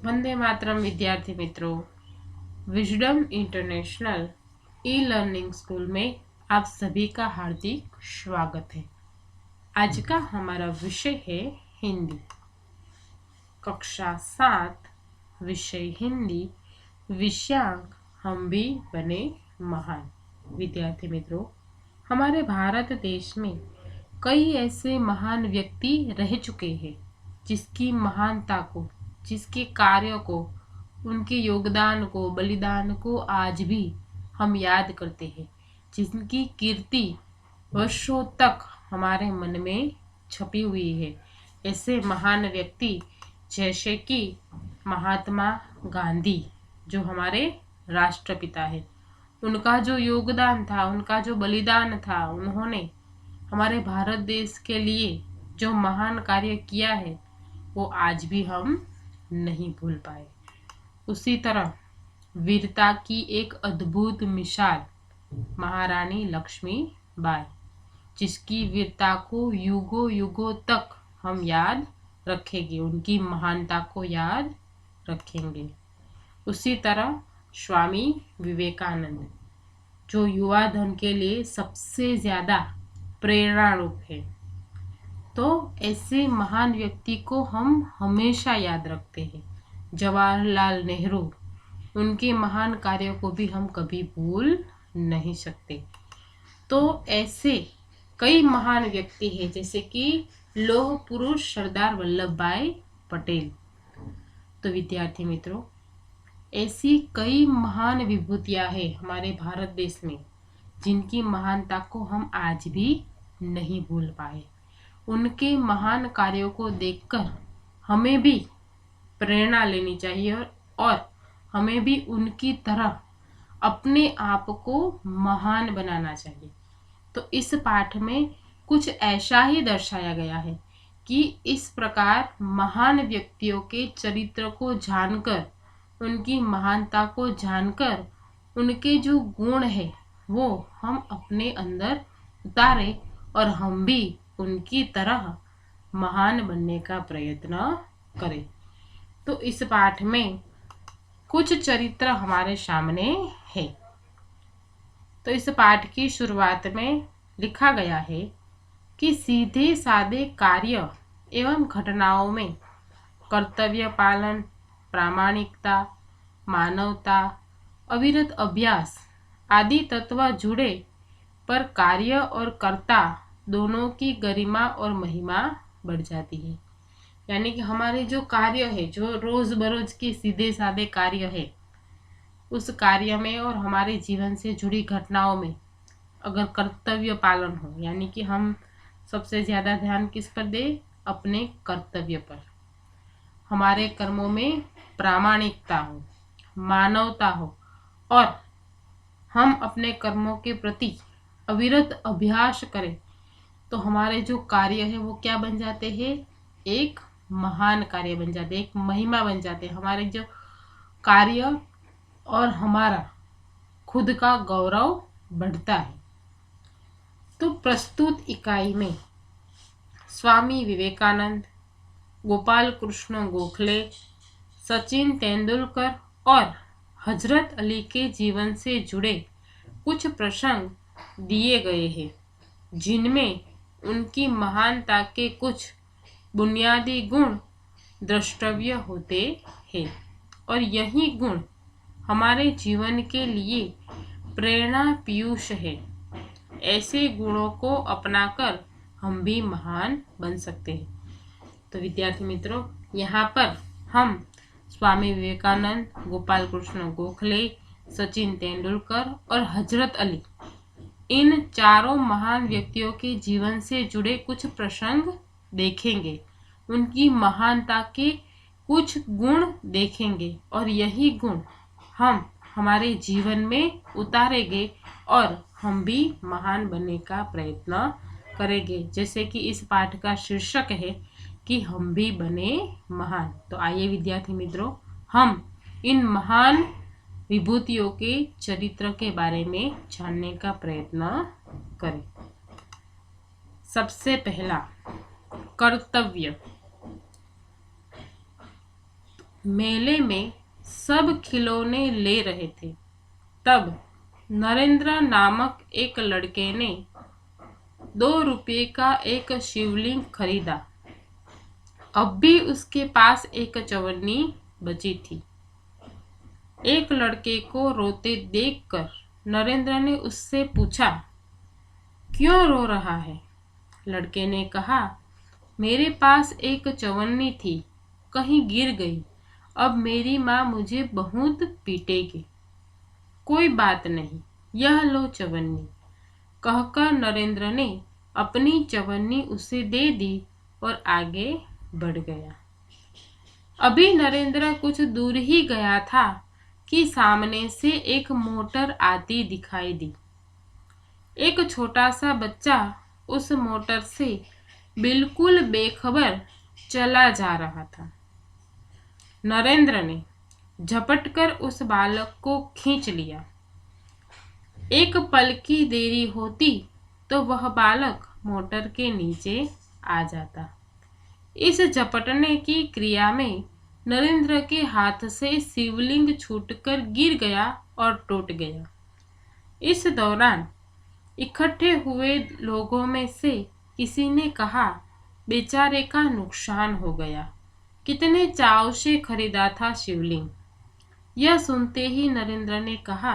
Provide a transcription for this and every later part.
वंदे मातरम विद्यार्थी मित्रों, wisdom international e learning school में आप सभी का हार्दिक स्वागत है। आज का हमारा विषय है हिंदी। कक्षा 7 विषय हिंदी, विषयांक हम भी बने महान। विद्यार्थी मित्रों, हमारे भारत देश में कई ऐसे महान व्यक्ति रह चुके हैं जिसकी महानता को, जिसके कार्यों को, उनके योगदान को, बलिदान को आज भी हम याद करते हैं, जिनकी कीर्ति वर्षों तक हमारे मन में छपी हुई है। ऐसे महान व्यक्ति जैसे कि महात्मा गांधी, जो हमारे राष्ट्रपिता है, उनका जो योगदान था, उनका जो बलिदान था, उन्होंने हमारे भारत देश के लिए जो महान कार्य किया है वो आज भी हम नहीं भूल पाए। उसी तरह वीरता की एक अद्भुत मिसाल महारानी लक्ष्मीबाई, जिसकी वीरता को युगों युगों तक हम याद रखेंगे, उनकी महानता को याद रखेंगे। उसी तरह स्वामी विवेकानंद, जो युवा धन के लिए सबसे ज़्यादा प्रेरणा रूप है। तो ऐसे महान व्यक्ति को हम हमेशा याद रखते हैं। जवाहरलाल नेहरू, उनके महान कार्यों को भी हम कभी भूल नहीं सकते। तो ऐसे कई महान व्यक्ति हैं, जैसे कि लौह पुरुष सरदार वल्लभ भाई पटेल। तो विद्यार्थी मित्रों, ऐसी कई महान विभूतियां हैं हमारे भारत देश में, जिनकी महानता को हम आज भी नहीं भूल पाए। उनके महान कार्यों को देखकर हमें भी प्रेरणा लेनी चाहिए और हमें भी उनकी तरह अपने आप को महान बनाना चाहिए। तो इस पाठ में कुछ ऐसा ही दर्शाया गया है कि इस प्रकार महान व्यक्तियों के चरित्र को जानकर, उनकी महानता को जानकर, उनके जो गुण है वो हम अपने अंदर उतारे और हम भी उनकी तरह महान बनने का प्रयत्न करें। तो इस पाठ में कुछ चरित्र हमारे सामने है। तो इस पाठ की शुरुआत में लिखा गया है कि सीधे सादे कार्य एवं घटनाओं में कर्तव्य पालन, प्रामाणिकता, मानवता, अविरत अभ्यास आदि तत्व जुड़े पर कार्य और कर्ता दोनों की गरिमा और महिमा बढ़ जाती है। यानी कि हमारे जो कार्य है, जो रोज बरोज के सीधे सादे कार्य है, उस कार्य में और हमारे जीवन से जुड़ी घटनाओं में अगर कर्तव्य पालन हो, यानी कि हम सबसे ज़्यादा ध्यान किस पर दें? अपने कर्तव्य पर। हमारे कर्मों में प्रामाणिकता हो, मानवता हो और हम अपने कर्मों के प्रति अविरत अभ्यास करें, तो हमारे जो कार्य है वो क्या बन जाते हैं? एक महान कार्य बन जाते, एक महिमा बन जाते। हमारे जो कार्य और हमारा खुद का गौरव बढ़ता है। तो प्रस्तुत इकाई में स्वामी विवेकानंद, गोपाल कृष्ण गोखले, सचिन तेंदुलकर और हजरत अली के जीवन से जुड़े कुछ प्रसंग दिए गए हैं, जिनमें उनकी महानता के कुछ बुनियादी गुण द्रष्टव्य होते हैं और यही गुण हमारे जीवन के लिए प्रेरणा पीयूष है। ऐसे गुणों को अपनाकर हम भी महान बन सकते हैं। तो विद्यार्थी मित्रों, यहाँ पर हम स्वामी विवेकानंद, गोपाल कृष्ण गोखले, सचिन तेंदुलकर और हजरत अली, इन चारों महान व्यक्तियों के जीवन से जुड़े कुछ प्रसंग देखेंगे, उनकी महानता के कुछ गुण देखेंगे और यही गुण हम हमारे जीवन में उतारेंगे और हम भी महान बनने का प्रयत्न करेंगे। जैसे कि इस पाठ का शीर्षक है कि हम भी बने महान। तो आइए विद्यार्थी मित्रों, हम इन महान विभूतियों के चरित्र के बारे में जानने का प्रयत्न करें। सबसे पहला, कर्तव्य। मेले में सब खिलौने ले रहे थे। तब नरेंद्र नामक एक लड़के ने 2 रुपये का एक शिवलिंग खरीदा। अब भी उसके पास एक चवन्नी बची थी। एक लड़के को रोते देखकर नरेंद्र ने उससे पूछा, क्यों रो रहा है? लड़के ने कहा, मेरे पास एक चवन्नी थी, कहीं गिर गई। अब मेरी माँ मुझे बहुत पीटेगी। कोई बात नहीं, यह लो चवन्नी, कहकर नरेंद्र ने अपनी चवन्नी उसे दे दी और आगे बढ़ गया। अभी नरेंद्र कुछ दूर ही गया था कि सामने से एक मोटर आती दिखाई दी। एक छोटा सा बच्चा उस मोटर से बिल्कुल बेखबर चला जा रहा था। नरेंद्र ने झपटकर उस बालक को खींच लिया। एक पल की देरी होती तो वह बालक मोटर के नीचे आ जाता। इस झपटने की क्रिया में नरेंद्र के हाथ से शिवलिंग छूटकर गिर गया और टूट गया। इस दौरान इकट्ठे हुए लोगों में से किसी ने कहा, बेचारे का नुकसान हो गया, कितने चाव से खरीदा था शिवलिंग। यह सुनते ही नरेंद्र ने कहा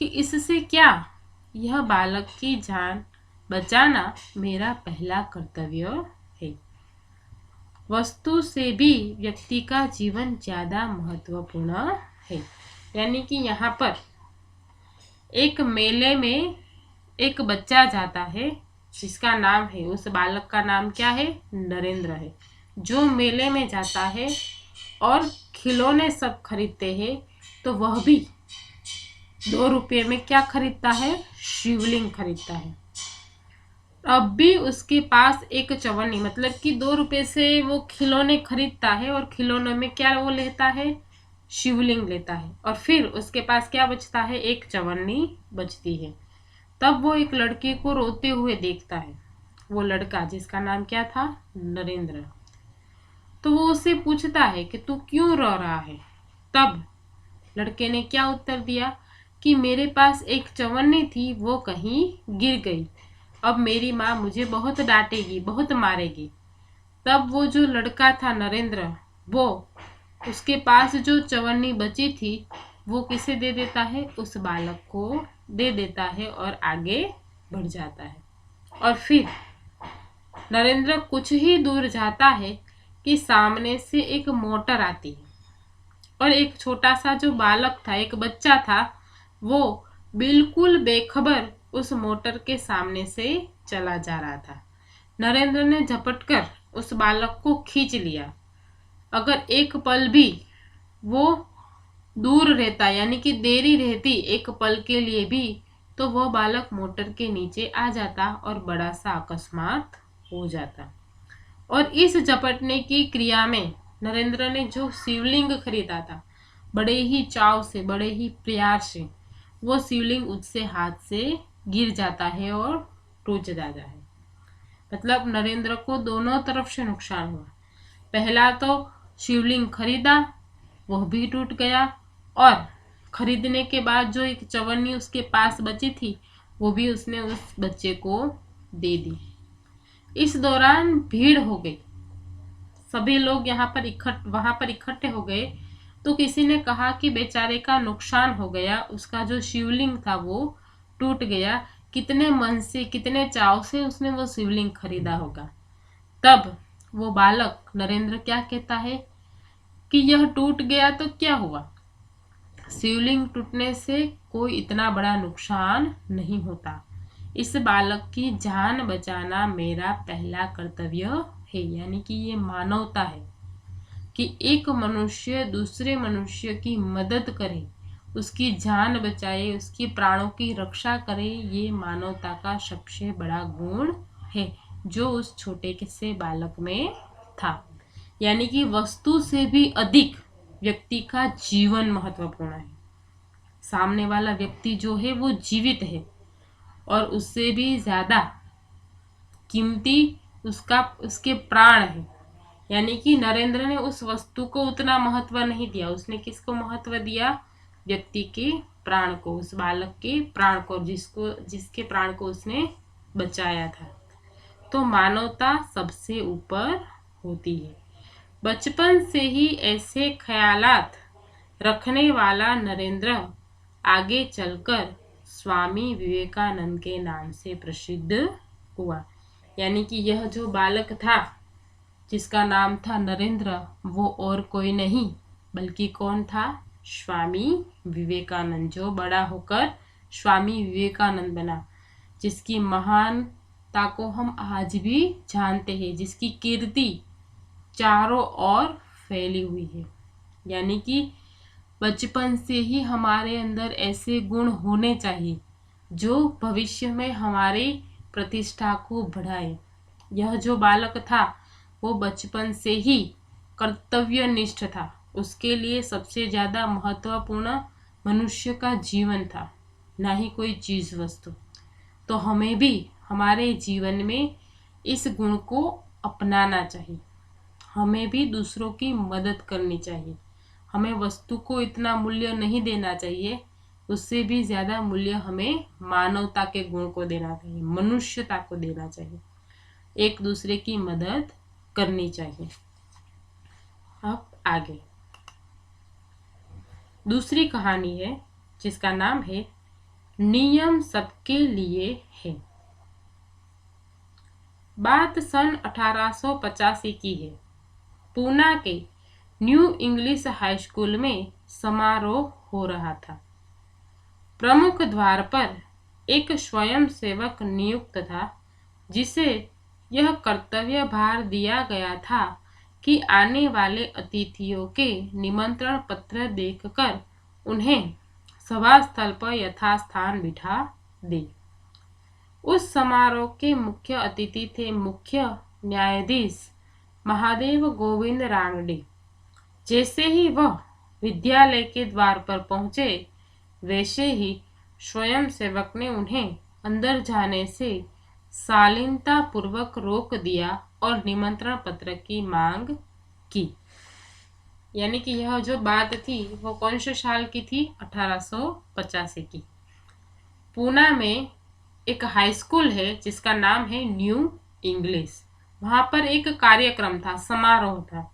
कि इससे क्या, यह बालक की जान बचाना मेरा पहला कर्तव्य है। वस्तु से भी व्यक्ति का जीवन ज्यादा महत्वपूर्ण है। यानी कि यहाँ पर एक मेले में एक बच्चा जाता है जिसका नाम है, उस बालक का नाम क्या है? नरेंद्र है। जो मेले में जाता है और खिलौने सब खरीदते हैं, तो वह भी 2 रुपये में क्या खरीदता है? शिवलिंग खरीदता है। अब भी उसके पास एक चवन्नी, मतलब कि 2 रुपये से वो खिलौने खरीदता है और खिलौनों में क्या वो लेता है? शिवलिंग लेता है। और फिर उसके पास क्या बचता है? एक चवन्नी बचती है। तब वो एक लड़के को रोते हुए देखता है। वो लड़का जिसका नाम क्या था? नरेंद्र। तो वो उससे पूछता है कि तू क्यों रो रहा है? तब लड़के ने क्या उत्तर दिया कि मेरे पास एक चवन्नी थी, वो कहीं गिर गई। अब मेरी माँ मुझे बहुत डांटेगी, बहुत मारेगी। तब वो जो लड़का था नरेंद्र, वो उसके पास जो चवन्नी बची थी वो किसे दे देता है? उस बालक को दे देता है और आगे बढ़ जाता है। और फिर नरेंद्र कुछ ही दूर जाता है कि सामने से एक मोटर आती है और एक छोटा सा जो बालक था, एक बच्चा था, वो बिल्कुल बेखबर उस मोटर के सामने से चला जा रहा था। नरेंद्र ने झपटकर उस बालक को खींच लिया। अगर एक पल भी वो दूर रहता, यानी कि देरी रहती एक पल के लिए भी, तो वह बालक मोटर के नीचे आ जाता और बड़ा सा अकस्मात हो जाता। और इस झपटने की क्रिया में नरेंद्र ने जो शिवलिंग खरीदा था, बड़े ही चाव से, बड़े ही प्यार से वो शिवलिंग उससे हाथ से गिर जाता है और टूट जाता है। मतलब नरेंद्र को दोनों तरफ से नुकसान हुआ। पहला तो शिवलिंग खरीदा, वह भी टूट गया, और खरीदने के बाद जो एक चवन्नी उसके पास बची थी वो भी उसने उस बच्चे को दे दी। इस दौरान भीड़ हो गई, सभी लोग वहां पर इकट्ठे हो गए। तो किसी ने कहा कि बेचारे का नुकसान हो गया, उसका जो शिवलिंग था वो टूट गया। कितने मन से, कितने चाव से उसने वो शिवलिंग खरीदा होगा। तब वो बालक नरेंद्र क्या कहता है कि यह टूट गया तो क्या हुआ, शिवलिंग टूटने से कोई इतना बड़ा नुकसान नहीं होता। इस बालक की जान बचाना मेरा पहला कर्तव्य है। यानी कि ये मानवता है कि एक मनुष्य दूसरे मनुष्य की मदद करे, उसकी जान बचाए, उसकी प्राणों की रक्षा करे। ये मानवता का सबसे बड़ा गुण है जो उस छोटे से बालक में था। यानी कि वस्तु से भी अधिक व्यक्ति का जीवन महत्वपूर्ण है। सामने वाला व्यक्ति जो है वो जीवित है और उससे भी ज्यादा कीमती उसके प्राण है। यानी कि नरेंद्र ने उस वस्तु को उतना महत्व नहीं दिया, उसने किसको महत्व दिया? व्यक्ति के प्राण को, उस बालक के प्राण को, जिसके प्राण को उसने बचाया था। तो मानवता सबसे ऊपर होती है। बचपन से ही ऐसे ख्यालात रखने वाला नरेंद्र आगे चलकर स्वामी विवेकानंद के नाम से प्रसिद्ध हुआ। यानी कि यह जो बालक था जिसका नाम था नरेंद्र, वो और कोई नहीं बल्कि कौन था? स्वामी विवेकानंद, जो बड़ा होकर स्वामी विवेकानंद बना, जिसकी महानता को हम आज भी जानते हैं, जिसकी कीर्ति चारों ओर फैली हुई है। यानी कि बचपन से ही हमारे अंदर ऐसे गुण होने चाहिए जो भविष्य में हमारी प्रतिष्ठा को बढ़ाए। यह जो बालक था वो बचपन से ही कर्तव्यनिष्ठ था, उसके लिए सबसे ज़्यादा महत्वपूर्ण मनुष्य का जीवन था, ना ही कोई चीज़ वस्तु। तो हमें भी हमारे जीवन में इस गुण को अपनाना चाहिए। हमें भी दूसरों की मदद करनी चाहिए। हमें वस्तु को इतना मूल्य नहीं देना चाहिए, उससे भी ज़्यादा मूल्य हमें मानवता के गुण को देना चाहिए, मनुष्यता को देना चाहिए, एक दूसरे की मदद करनी चाहिए। अब आगे दूसरी कहानी है जिसका नाम है नियम सबके लिए है। बात सन 1885 की है। पूना के न्यू इंग्लिश हाई स्कूल में समारोह हो रहा था। प्रमुख द्वार पर एक स्वयंसेवक नियुक्त था, जिसे यह कर्तव्य भार दिया गया था कि आने वाले अतिथियों के निमंत्रण पत्र देखकर उन्हें सभा स्थल पर यथास्थान बिठा दे। उस समारोह के मुख्य अतिथि थे मुख्य न्यायाधीश महादेव गोविंद रानडे। जैसे ही वह विद्यालय के द्वार पर पहुंचे, वैसे ही स्वयंसेवक ने उन्हें अंदर जाने से शालीनता पूर्वक रोक दिया और निमंत्रण पत्र की मांग की। यानी कि यह जो बात थी वो कौन से साल की थी? 1885 की। पूना में एक हाई स्कूल है जिसका नाम है न्यू इंग्लिश। वहां पर एक कार्यक्रम था, समारोह था,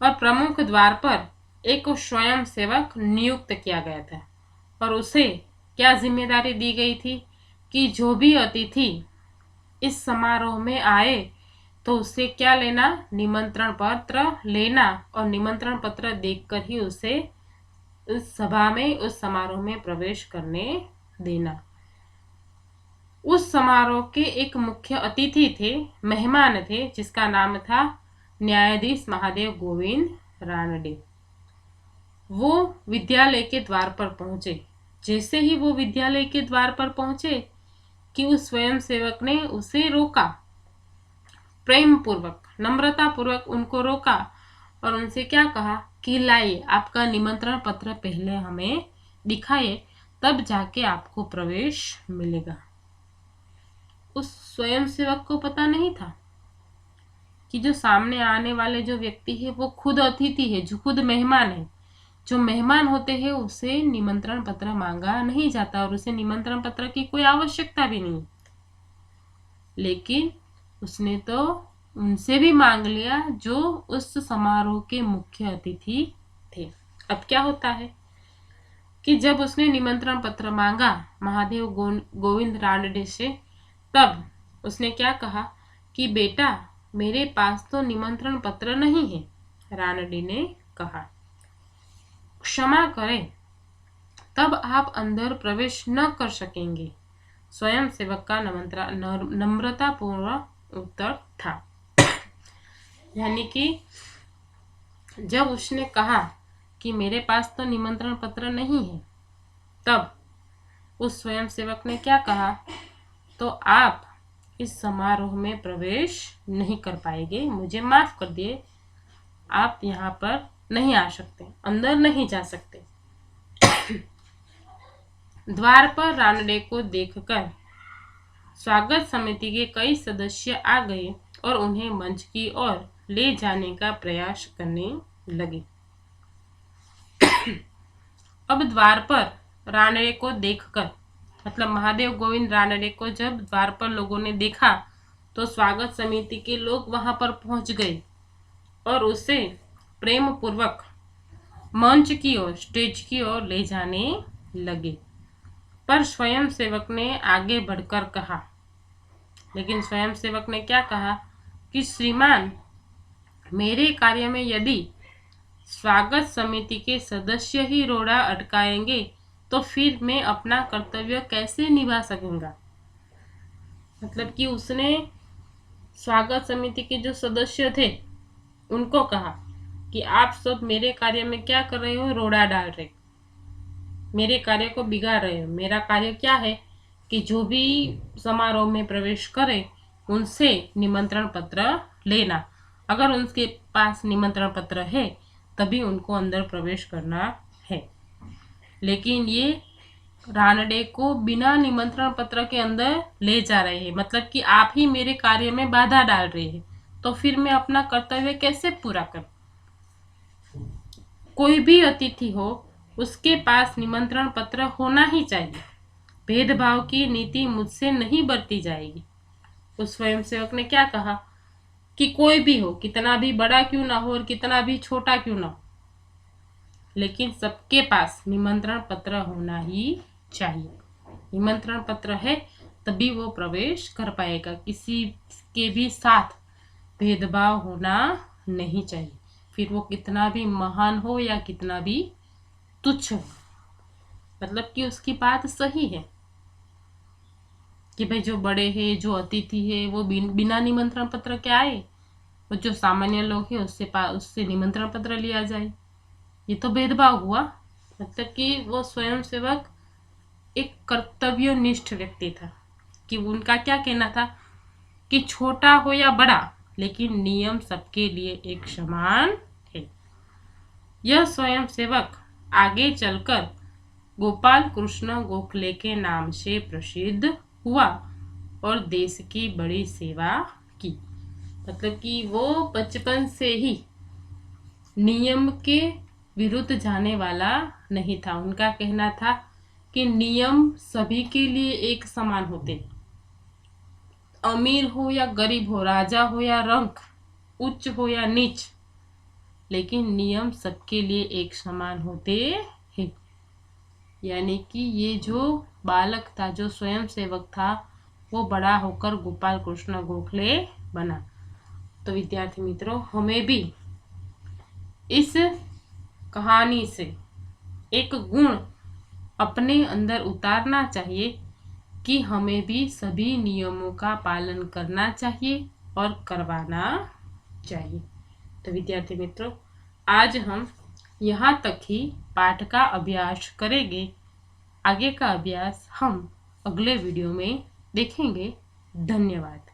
और प्रमुख द्वार पर एक स्वयंसेवक नियुक्त किया गया था और उसे क्या जिम्मेदारी दी गई थी कि जो भी अतिथि इस समारोह में आए तो उससे क्या लेना? निमंत्रण पत्र लेना, और निमंत्रण पत्र देखकर ही उसे उस सभा में, उस समारोह में प्रवेश करने देना। उस समारोह के एक मुख्य अतिथि थे, मेहमान थे, जिसका नाम था न्यायाधीश महादेव गोविंद रानडे। वो विद्यालय के द्वार पर पहुंचे। जैसे ही वो विद्यालय के द्वार पर पहुंचे कि उस स्वयंसेवक ने उसे रोका, प्रेम पूर्वक, नम्रता पूर्वक उनको रोका और उनसे क्या कहा कि लाइए आपका निमंत्रण पत्र पहले हमें दिखाइए, तब जाके आपको प्रवेश मिलेगा। उस स्वयंसेवक को पता नहीं था कि जो सामने आने वाले जो व्यक्ति है वो खुद अतिथि है, जो खुद मेहमान है। जो मेहमान होते हैं उसे निमंत्रण पत्र मांगा नहीं जाता और उसे निमंत्रण पत्र की कोई आवश्यकता भी नहीं। लेकिन उसने तो उनसे भी मांग लिया जो उस समारोह के मुख्य अतिथि थे। अब क्या होता है कि जब उसने निमंत्रण पत्र मांगा महादेव गोविंद रानडे से, तब उसने क्या कहा कि बेटा मेरे पास तो निमंत्रण पत्र नहीं है। रानडे ने कहा क्षमा करें, तब आप अंदर प्रवेश न कर सकेंगे। स्वयंसेवक का नम्रतापूर्वक उत्तर था। यानी कि जब उसने कहा कि मेरे पास तो निमंत्रण पत्र नहीं है, तब उस स्वयंसेवक ने क्या कहा, तो आप इस समारोह में प्रवेश नहीं कर पाएंगे, मुझे माफ कर दिए, आप यहाँ पर नहीं आ सकते, अंदर नहीं जा सकते। द्वार पर रानडे को देखकर स्वागत समिति के कई सदस्य आ गए और उन्हें मंच की ओर ले जाने का प्रयास करने लगे। अब द्वार पर रानड़े को देखकर, मतलब महादेव गोविंद रानड़े को जब द्वार पर लोगों ने देखा तो स्वागत समिति के लोग वहां पर पहुंच गए और उसे प्रेम पूर्वक मंच की ओर, स्टेज की ओर ले जाने लगे। पर स्वयं सेवक ने आगे बढ़कर कहा, लेकिन स्वयं सेवक ने क्या कहा कि श्रीमान, मेरे कार्य में यदि स्वागत समिति के सदस्य ही रोड़ा अटकाएंगे तो फिर मैं अपना कर्तव्य कैसे निभा सकूंगा। मतलब कि उसने स्वागत समिति के जो सदस्य थे उनको कहा कि आप सब मेरे कार्य में क्या कर रहे हो, रोड़ा डाल रहे, मेरे कार्य को बिगाड़ रहे हो। मेरा कार्य क्या है कि जो भी समारोह में प्रवेश करे उनसे निमंत्रण पत्र लेना, अगर उनके पास निमंत्रण पत्र है तभी उनको अंदर प्रवेश करना है। लेकिन ये रानड़े को बिना निमंत्रण पत्र के अंदर ले जा रहे हैं, मतलब कि आप ही मेरे कार्य में बाधा डाल रहे हैं, तो फिर मैं अपना कर्तव्य कैसे पूरा करूं। कोई भी अतिथि हो उसके पास निमंत्रण पत्र होना ही चाहिए। भेदभाव की नीति मुझसे नहीं बरती जाएगी। उस स्वयंसेवक ने क्या कहा कि कोई भी हो, कितना भी बड़ा क्यों ना हो और कितना भी छोटा क्यों ना हो, लेकिन सबके पास निमंत्रण पत्र होना ही चाहिए। निमंत्रण पत्र है तभी वो प्रवेश कर पाएगा। किसी के भी साथ भेदभाव होना नहीं चाहिए, फिर वो कितना भी महान हो या कितना भी तुच्छ हो। मतलब कि उसकी बात सही है कि भाई जो बड़े हैं, जो अतिथि है, वो बिना निमंत्रण पत्र के आए, और जो सामान्य लोग हैं उससे निमंत्रण पत्र लिया जाए। ये तो भेदभाव हुआ। मतलब कि वो स्वयं सेवक एक कर्तव्यनिष्ठ व्यक्ति था कि उनका क्या कहना था कि छोटा हो या बड़ा, लेकिन नियम सबके लिए एक समान है। यह स्वयं सेवक आगे चलकर गोपाल कृष्ण गोखले के नाम से प्रसिद्ध हुआ और देश की बड़ी सेवा की। मतलब कि वो बचपन से ही नियम के विरुद्ध जाने वाला नहीं था। उनका कहना था कि नियम सभी के लिए एक समान होते, अमीर हो या गरीब हो, राजा हो या रंक, उच्च हो या नीच, लेकिन नियम सबके लिए एक समान होते हैं। यानी कि ये जो बालक था, जो स्वयं सेवक था, वो बड़ा होकर गोपाल कृष्ण गोखले बना। तो विद्यार्थी मित्रों, हमें भी इस कहानी से एक गुण अपने अंदर उतारना चाहिए कि हमें भी सभी नियमों का पालन करना चाहिए और करवाना चाहिए। तो विद्यार्थी मित्रों, आज हम यहाँ तक ही पाठ का अभ्यास करेंगे। आगे का अभ्यास हम अगले वीडियो में देखेंगे। धन्यवाद।